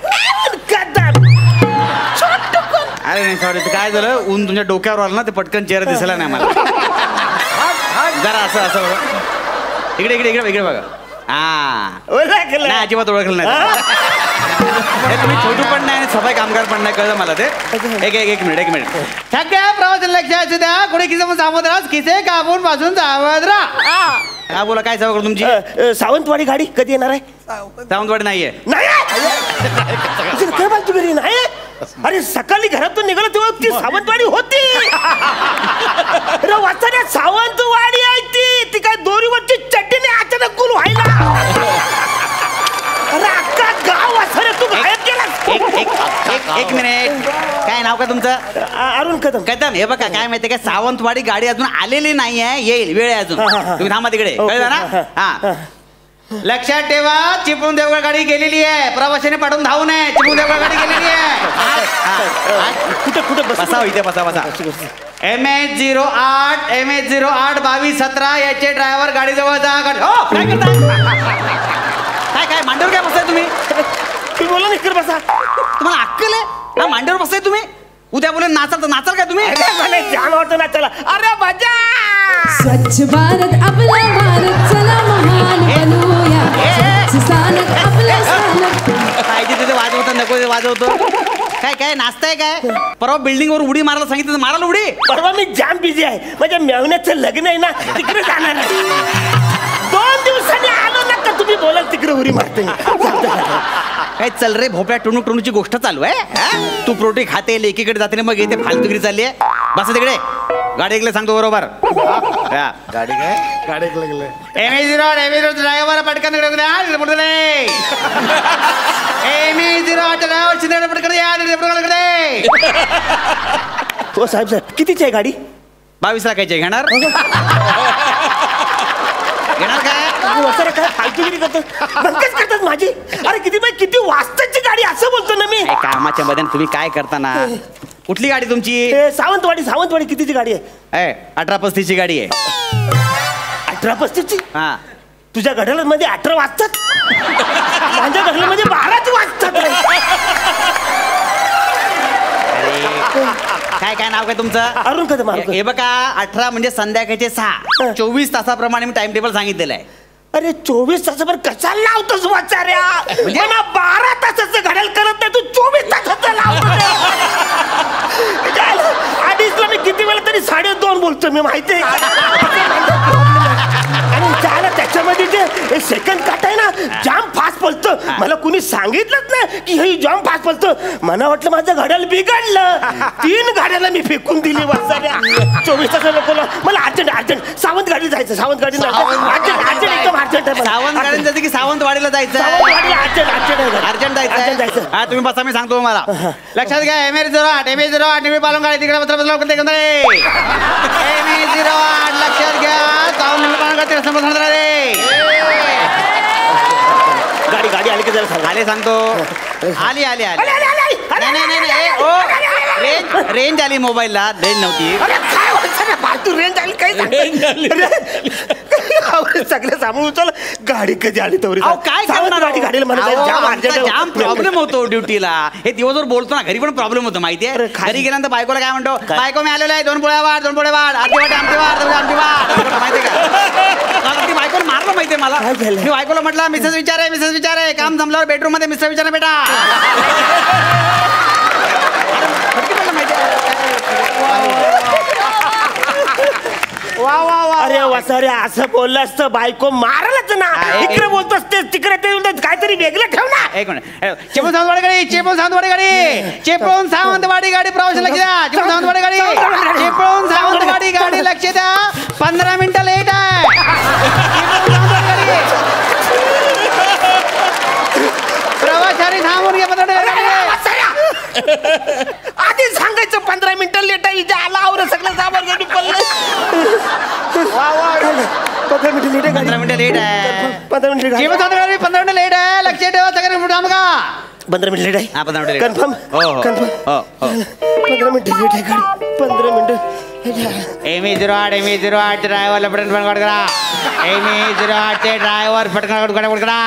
अरे नाही सॉरी काय झालं ऊन तुमच्या डोक्यावर आलं ना ते पटकन चेहरा दिसला नाही मला. जरा असं इकडे बघा. नाही अजिबात ओळखलं नाही. तुम्ही छोटू पण नाही आणि सफाई कामगार पण नाही कळलं मला ते. एक मिनिट सगळ्या प्रवास लक्षात द्या. कोणी किसे पण सावध राहा. किसे कापून पासून सावध राहा. हा बोला काय सेवा करू तुमची. सावंतवाडी गाडी कधी येणार आहे. सावंतवाडी नाहीये. काय बाजू घरी नाही. अरे सकाळी घरातून निघालो तेव्हा ती सावंतवाडी होती. वाचण्या सावंतवाडी आहे ती काय दोरीवरची चड्डीने अचानक गुल व्हायला. अरे अख्खा गाव असं तू गायब केला. एक मिनिट काय नाव का तुमचं. अरुण कदम. हे बघा काय माहितीये का सावंतवाडी गाडी अजून आलेली नाहीये. येईल वेळ आहे अजून. तुम्ही थांबा तिकडे कळलं ना. हा लक्षात ठेवा. चिपळूण देवगड गाडी गेलेली आहे. प्रवाशाने पाठवून धावू नये. चिपळूण देवगड गाडी गेलेली आहे. कुठे बसा इथे बसा. MH08 2217 याचे ड्रायव्हर गाडी जवळ जा. काय करता काय मांडीवर काय बसताय तुम्ही. बोला ना इकडे बसा. तुम्हाला अक्कल आहे हा मांडीवर बसताय तुम्ही. उद्या बोले नाचाल काय तुम्ही. छान वाटतं नाचायला. अरे मजा. स्वच्छ भारत आपला भारत चला महान बनवूया. स्वच्छ स्थानक आपलं स्थानक. पाहिजे तिथे वाजवतो नको ते वाजवतो. काय नाचताय काय. परवा बिल्डिंग वर उडी मारायला सांगितलं मारायला उडी. परवा मी जाम बिझी आहे. माझ्या मेवण्याचं लग्न आहे ना तिकडे जाणार आहे. 2 दिवसांनी आलो ना तर तुम्ही बोला तिकडे उडी मारते. काय चल रे भोपळ्या टुणूची गोष्ट चालू आहे. तू प्रोटी खाते लेकीकडे जाते मग येते फालतुगिरी चालली आहे. बस तिकडे गाडी ऐकलं सांगतो बरोबर. गाडी ऐकलं. MH08 ड्रायव्हर पटकन MH08 ड्रायव्हर शिंदे पटकन या. हो साहेब कितीची आहे गाडी. 22 लाखाची घेणार काय. काय फालतुगिरी करतात माझी. अरे किती वाजताची गाडी असं बोलतो ना मी. कामाच्या मध्ये तुम्ही काय करताना. कुठली गाडी तुमची. सावंतवाडी कितीची गाडी आहे. 1835 गाडी आहे. 1835 हा. तुझ्या घड्याळामध्ये 18 वाजतात. माझ्या घड्याळामध्ये 12 वाजतात. काय नाव काय तुमचं. अरुण कदम. हे बघा 18 म्हणजे संध्याकाळचे 6. 24 तासाप्रमाणे मी टाइम टेबल सांगितलेलं आहे. अरे 24 तासावर कशाला लावतोस वाचाऱ्या? मला 12 तासाचं घड्याळ करत नाही, तू 24 तासाचं लावतो. आधीच मी किती वेळा तरी 2.5 बोलतो मी, माहिती आहे. आणि त्याला त्याच्यामध्ये जे सेकंड काट आहे ना, जाम फास्ट पळतं. मला कुणी सांगितलंच नाही की हे जाम फास्ट पळतं. मला वाटलं माझं घड्याळ बिघडलं. 3 घड्याला मी फेकून दिली वाचाऱ्या. 24 तासाला कोणा मला अर्जंट सावंत गाडी जायचं. सावंत गाडी एकदम अर्जंट आहे. सावंत गाडी जायचं की सावंतवाडीला जायचं? अर्जंट जायचं. हा तुम्ही बसा, मी सांगतो तुम्हाला. लक्षात घ्या. MH08 पालन गाडी तिकडे लक्षात घ्या. गाडी गाडी आली की जरा सांग. आले सांगतो. आली रेंज आली मोबाईलला, रेंज नव्हती. फालतू रेंज आली काही सगळं सामान उचल. गाडी कधी आली तर काय जाम प्रॉब्लेम होतो ड्युटीला. हे दिवसभर बोलतो ना, घरी पण प्रॉब्लेम होतो माहितीये. घरी गेल्यानंतर बायकोला काय म्हणतो, बायको मी आलेलो आहे, 2 पोळ्या वाढ अर्धी वाट आमची वाट माहितीये का? ती बायकोला मारलं माहितीये मला. मी बायकोला म्हटलं मिसेस विचारे काम जमल्यावर बेडरूम मध्ये मिसेस विचारा बेटा. अरे वसारे असं बोललास तर बायको मारलच ना. इकडे बोलतोस ते तिकडे ते काहीतरी वेगळं ठेव ना. एक मिनिट. चेपळूण सावंतवाडी गाडी प्रवास लक्ष द्या. चेपळूण सावंतवाडी गाडी लक्ष द्या. 15 मिनिटं लेट आहे. प्रवाशाने थांबून घ्या. आधी सांगायचं 15 मिनिटं लेट आहे. इथे आला आवर सगळं सामान गाडी पडलं. 15 मिनिटं लेट आहे. 15 मिनिटं लेट आहे. 15 मिनिटं 15 मिनिटं लेट आहे. लक्ष ठेवा सगळे. थांब का? 15 मिनिटं लेट आहे. हा 15 मिनिटं कन्फर्म. हो 15 मिनिटं लेट आहे गाडी. 15 मिनिटं. MH08 ड्रायव्हरला पटकन करा. MH08 चे ड्रायव्हर पटकन करा.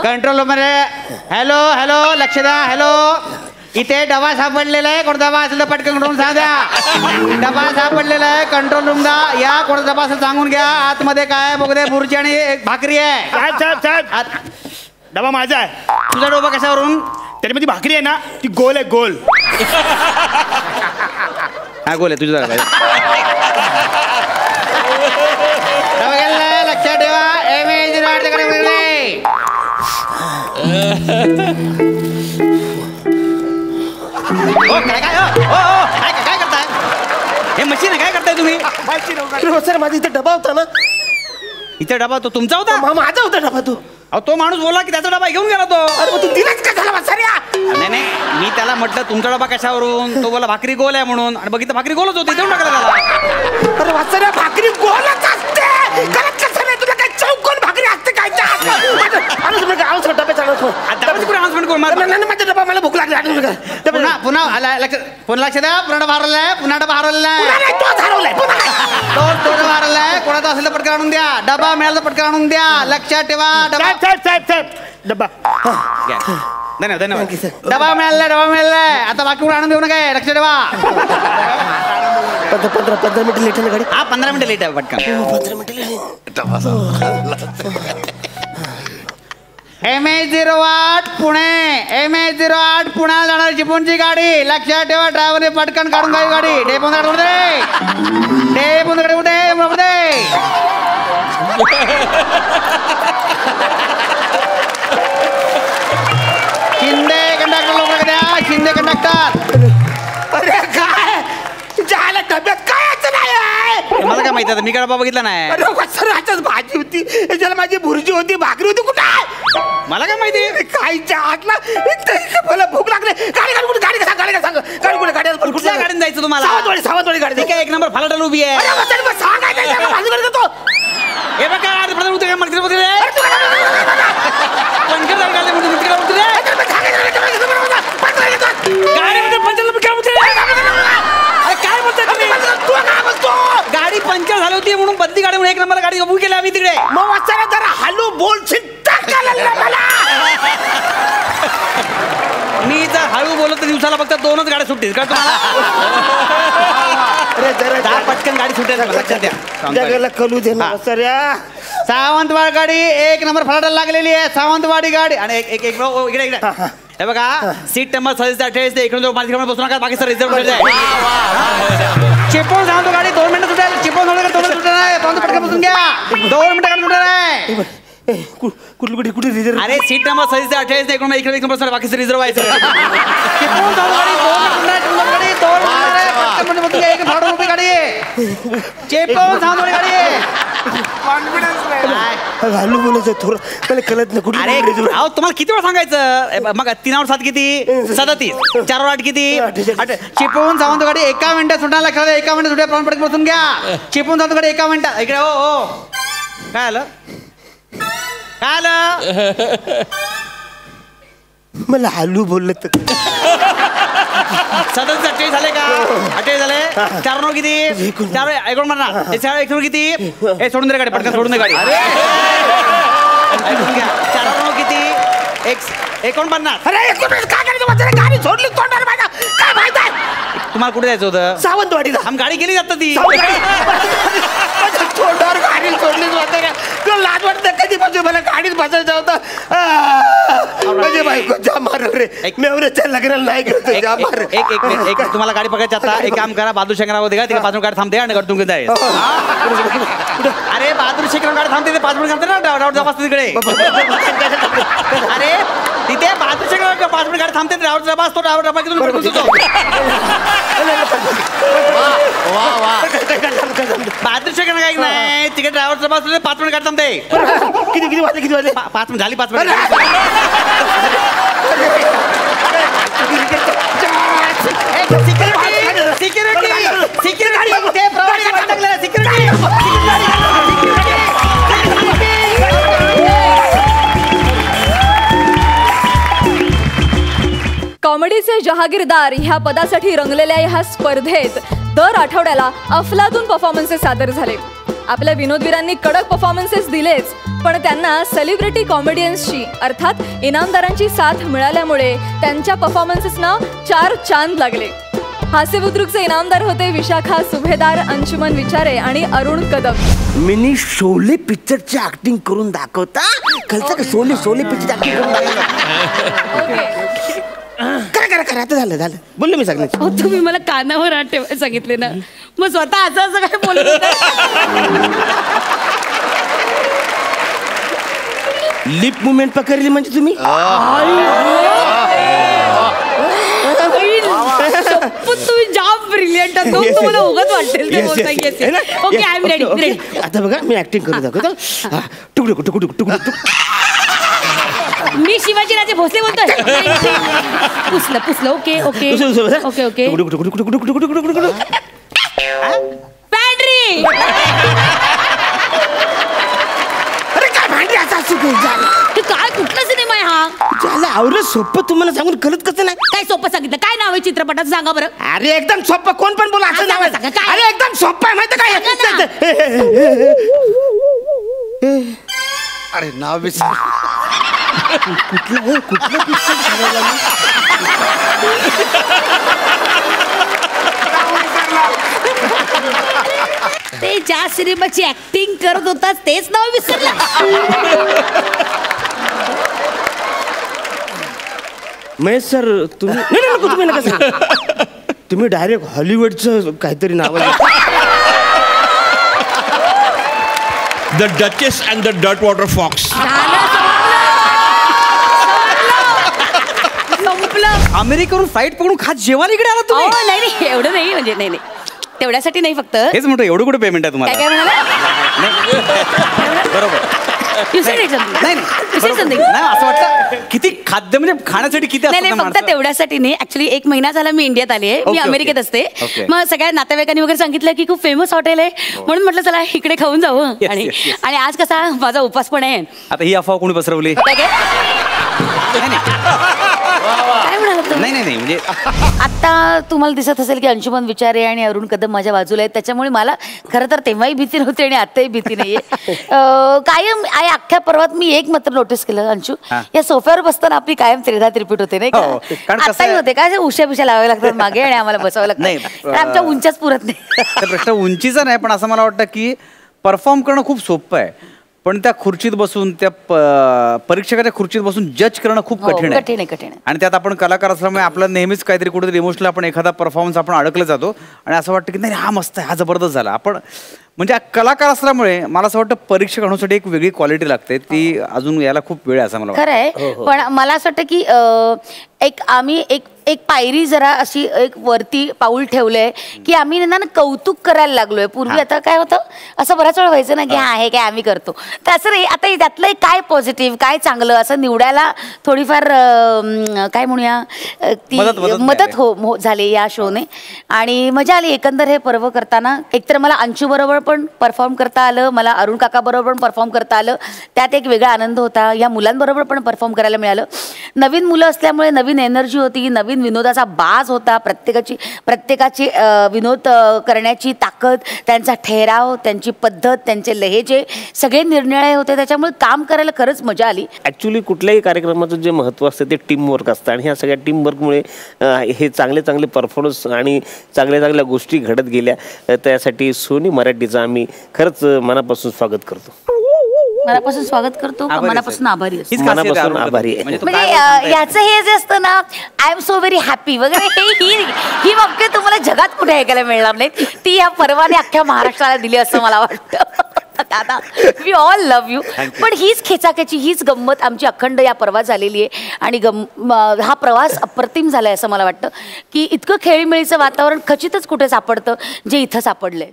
कंट्रोल रूम मध्ये हॅलो लक्ष द्या. हॅलो, इथे डबा सापडलेला आहे. कोणता डबा असेल तर पटकन करून सांग द्या. डबा सापडलेला आहे. कंट्रोल रूम दा या. कोणता डबा असेल सांगून घ्या. आतमध्ये काय बघू बुर्जी आणि एक भाकरी आहे. साहेब डबा माझा आहे. तुझा डबा कशावरून? त्याच्यामध्ये भाकरी आहे ना, ती गोल आहे गोल. हा गोल आहे तुझा डबा. लक्षात ठेवा. काय करताय? हे मशीन आहे, काय करताय तुम्ही? सर माझा इथे डबा होता ना. इथे डबा तो तुमचा होता? माझा होता डबा. तो माणूस बोला की त्याचा डबा घेऊन गेला तो. अरे तू दिलाच का झाला वाचाऱ्या? नाही मी त्याला म्हटलं तुमचा डबा कशावरून. तो बोला भाकरी गोल आहे म्हणून. आणि बघितलं भाकरी गोलच होती. देऊन टाकला त्याला. अरे वाचाऱ्या भाकरी गोलच असते. कसं नाही, तुला काय चौकोन भाकरी असते काय? डबा मला भूक लागली. पुन्हा लक्ष द्या. पुन्हा डबा हरवलाय. पुन्हा डबा हरवलाय. तो हरवलाय. कोणाचा असेल तर पटकन आणून द्या. डबा मिळाला तर पटकन आणून द्या. लक्षात ठेवा. साहेब डबा. धन्यवाद. डबा मिळालाय. आता बाकी आणून देऊ नका. लक्ष ठेवा. 15 मिनिटं लेट आहे गाडी. हा 15 मिनिटं लेट आहे पटकन. 15 मिनिटं लेट. MH08 पुणे. MH08 पुण्याला जाणार चिपळूणची गाडी. लक्षात ठेवा. ड्रायव्हरने पटकन काढून गाडी. डेपोन शिंदे कंडक्टर लोक द्या. शिंदे कंडक्टर. अरे काय झालं? डब्यात काय नाही. मला काय माहिती, मी काय डबा बघितला नाही. अरे भाजी होती, याच्याला माझी भुर्जी होती, भाकरी होती. कुठे मला काय माहिती? खायच्या आतला मला भूक लागली. गाडी सांग. गाडी कुठे? कुठल्या गाडीने जायचं तुम्हाला? सावंतवाडी गाडी. काय 1 नंबर फालाटल उभी आहे. हे बघ काय गाडी पंचर झाली होती म्हणून बदली गाडी 1 नंबर गाडी उभी केली आम्ही तिकडे. मग जरा हॅलो बोलशील. मी जर हळू बोलत तर दिवसाला फक्त 2च गाड्या सुटतील का तुम्हाला? पटकन गाडी सुटेल लक्षात द्या. कलू दे ना सर. सावंतवाडी गाडी 1 नंबर फलाटाला लागलेली आहे. सावंतवाडी गाडी आणि एक इकडे इकडे हे बघा सीट नंबर 27-28 इकडून बसू नका. बाकी सर रिझर्व चिपळूण सांगतो गाडी 2 मिनिटं सुटेल. चिपळूण 2 मिनिटं सुटेल आहे. पटकन बसून घ्या. 2 मिनिटं सुटेल आहे. कुठे रिझर्व? अरे सीट नंबर 27-28 इकडून इकडे बसणार. बाकी सर रिझर्व आहे. चिपळूण सांगतो गाडी 2 मिनिटं गाडी चिपळूण सांगतो गाडी हॅलो बोलायचं थोडं मला कळत नाही कुठे. अरे अहो तुम्हाला किती वेळ सांगायचं मग 3 वर 7 किती 37 4 वर 8 किती चिपळूण सावंतवाडी 1 मिनिटात सुटायला खेळा. 1 मिनिट सुट्या प्रमाणपत्र बसून घ्या. चिपळूण सावंतवाडी 1 मिनिटात इकडे. हो काय आलं काय आलं मला हॅलो बोललं तर 27-28 झाले का 28 झाले. 4 नो किती 4 ऐकून म्हणा 1 किती हे सोडून दे गाडी पटकन सोडून दे गाडी. 4 नो किती 49. अरे गाडी सोडली तोंडाला माझ्या काय माहित आहे. तुम्हाला कुठे जायचं होतं? सावंतवाडीला. आम गाडी गेली जात ती तोंडावर गाडी सोडलीच होतं का तुला लाज वाटतं कधीपासून मला गाडीत बसायचं होतं. म्हणजे बायको जा मार रे मेवऱ्याच्या लग्नाला नाही करतो जा मार. एक तुम्हाला गाडी पकडायची आता. एक काम करा बहादूर शेखरावर होते का तिकडे 5 मिनिट गाडी थांबते आणि गड तुमकडे जाईल. अरे बहादूर शेखरावर गाडी थांबते 5 मिनिट थांबते ना डाऊट जास्त तिकडे. अरे तिथे बहादूर शेखरावर 5 मिनिट गाडी थांबते डाऊट डबा असतो. डाऊट डबा घेऊन बहादूर शेखर काही नाही तिकडे ड्रायव्हर डबा असतो 5 मिनिट गाडी थांबते. किती वाजले 5 मिनिट झाली 5 मिनिट. कॉमेडीचे जहागीरदार ह्या पदासाठी रंगलेल्या ह्या स्पर्धेत दर आठवड्याला अफलातून परफॉर्मन्सेस सादर झाले. आपल्या विनोदवीरांनी कडक परफॉर्मन्सेस दिलेच पण त्यांना सेलिब्रिटी कॉमेडियन्सची अर्थात इनामदारांची साथ मिळाल्यामुळे त्यांच्या परफॉर्मन्सेसना 4 चांद लागले. हास्यबुद्रुकचे इनामदार होते विशाखा सुभेदार, अंशुमन विचारे आणि अरुण कदम. मिनी शोले पिक्चरची ऍक्टिंग करून दाखवता कळतं का? शोले पिक्चर ऍक्टिंग करून दाखवता. करा आता झालं बोललो मी सगळं. तुम्ही मला कानावर हात ठेवायला सांगितले ना मग स्वतः असं काय बोलत लिप मुवमेंट पकडली म्हणजे तुम्ही तुम्ही जाम ब्रिलियंट आहात. तुम्हाला उगाच वाटेल ते बोलता. Okay I am ready. आता बघा मी ऍक्टिंग करून दाखवतो. टुकडू मी शिवाजी राजे भोसले बोलतोय. पुसलं ओके पॅन्ट्री. अरे काय भांडी आता काय कुठला सिनेमा आहे हा? झालं आवडलं सोपं तुम्हाला सांगून कळत कसं नाही. काय सोपं सांगितलं? काय नाव आहे चित्रपटाचं सांगा बरं. अरे एकदम सोपं कोण पण बोला असं नाव आहे. अरे एकदम सोपं आहे माहिती काय. अरे नाव विसर कुठलं पिक्चर ते ज्या सिनेमाची ऍक्टिंग करत होतास तेच नाव विसरलं. महेश सर तुम्ही नका सांगू. तुम्ही डायरेक्ट हॉलिवूडचं काहीतरी नाव the duchess and the dirtwater fox. अमेरिकेवरून फ्लाईट पकडून खात जेवायला इकडे आला तुम्ही? नाही एवढं नाही म्हणजे नाही तेवढ्यासाठी नाही फक्त हेच म्हणतो एवढं कुठे पेमेंट आहे तुम्हाला? काय म्हणाला बरोबर नाही असं वाटतं किती खाद्य म्हणजे खाण्यासाठी किती नाही फक्त तेवढ्यासाठी नाही. ऍक्च्युली 1 महिना झाला मी इंडियात आली आहे. मी अमेरिकेत असते. मग सगळ्या नातेवाईकांनी वगैरे सांगितलं की खूप फेमस हॉटेल आहे म्हणून म्हटलं चला इकडे खाऊन जाऊ. आणि आज कसा माझा उपास पण आहे. आता ही अफवा कोणी पसरवली? काय म्हणाल तुम्ही? नाही म्हणजे आता तुम्हाला दिसत असेल की अंशुमन विचारे आणि अरुण कदम माझ्या बाजूला आहेत, त्याच्यामुळे मला खरं तर तेव्हाही भीती नव्हती आणि आताही भीती नाहीये. कायम अख्ख्या पर्वात मी एक मात्र नोटीस केलं अंशू, या सोफ्यावर बसताना आपली कायम त्रिधात रिपीट होते नाही का? आताही होते काय, उशा बिशा लावाव्या लागतात मागे आणि आम्हाला बसावं लागतं, आमच्या उंच्याच पुरत नाही. प्रश्न उंचीचा नाही, पण असं मला वाटतं की परफॉर्म करणं खूप सोपं आहे, पण त्या खुर्चीत बसून त्या परीक्षकाच्या खुर्चीत बसून जज करणं खूप कठीण आहे. आणि त्यात आपण कलाकार असल्यामुळे आपल्याला नेहमीच काहीतरी कुठेतरी इमोशनल आपण एखादा परफॉर्मन्स आपण अडकले जातो आणि असं वाटतं की नाही हा मस्त आहे, हा जबरदस्त झाला. आपण म्हणजे कलाकार असल्यामुळे मला असं वाटतं परीक्षक होण्यासाठी एक वेगळी क्वालिटी लागते, ती अजून यायला खूप वेळ आहे असं मला वाटतं. खरं आहे, पण मला असं वाटतं की आम्ही एक पायरी जरा अशी एक वरती पाऊल ठेवलंय की आम्ही ना कौतुक करायला लागलोय. पूर्वी आता काय होतं असं बऱ्याच वेळा व्हायचं ना की हा हे काय आम्ही करतो, तर असं नाही. आता त्यातलं काय पॉझिटिव्ह काय चांगलं असं निवडायला थोडीफार काय म्हणूया ती मदत हो झाली या शोने आणि मजा आली एकंदर हे पर्व करताना. एकतर मला अंशू बरोबर पण परफॉर्म करता आलं, मला अरुण काका बरोबर पण परफॉर्म करता आलं, त्यात एक वेगळा आनंद होता. या मुलांबरोबर पण परफॉर्म करायला मिळालं. नवीन मुलं असल्यामुळे नवीन एनर्जी होती, नवीन विनोदाचा बाज होता. प्रत्येकाची विनोद करण्याची ताकद, त्यांचा ठहराव, त्यांची पद्धत, त्यांचे लहेजे सगळे निर्णय होते, त्याच्यामुळे काम करायला खरंच मजा आली. ॲक्च्युली कुठल्याही कार्यक्रमाचं जे महत्त्व असतं ते टीमवर्क असतं आणि ह्या सगळ्या टीमवर्कमुळे हे चांगले चांगले परफॉर्मन्स आणि चांगल्या चांगल्या गोष्टी घडत गेल्या. त्यासाठी सोनी मराठीचं आम्ही खरंच मनापासून स्वागत करतो. मनापासून स्वागत करतो, मनापासून आभारी असतो. मनापासून आभारी आहे. म्हणजे याचं हे जे असतं ना I am so very happy वगैरे ही वाक्य तुम्हाला जगात कुठे ऐकायला मिळणार नाही. ती या पर्वाने अख्ख्या महाराष्ट्राला दिली असं मला वाटतं. दादा वी ऑल लव्ह यू. पण हीच खेचाखेची हीच गंमत आमची अखंड या पर्वात झालेली आहे आणि हा प्रवास अप्रतिम झालाय असं मला वाटतं की इतकं खेळीमेळीचं वातावरण खचितच कुठे सापडतं जे इथं सापडलंय.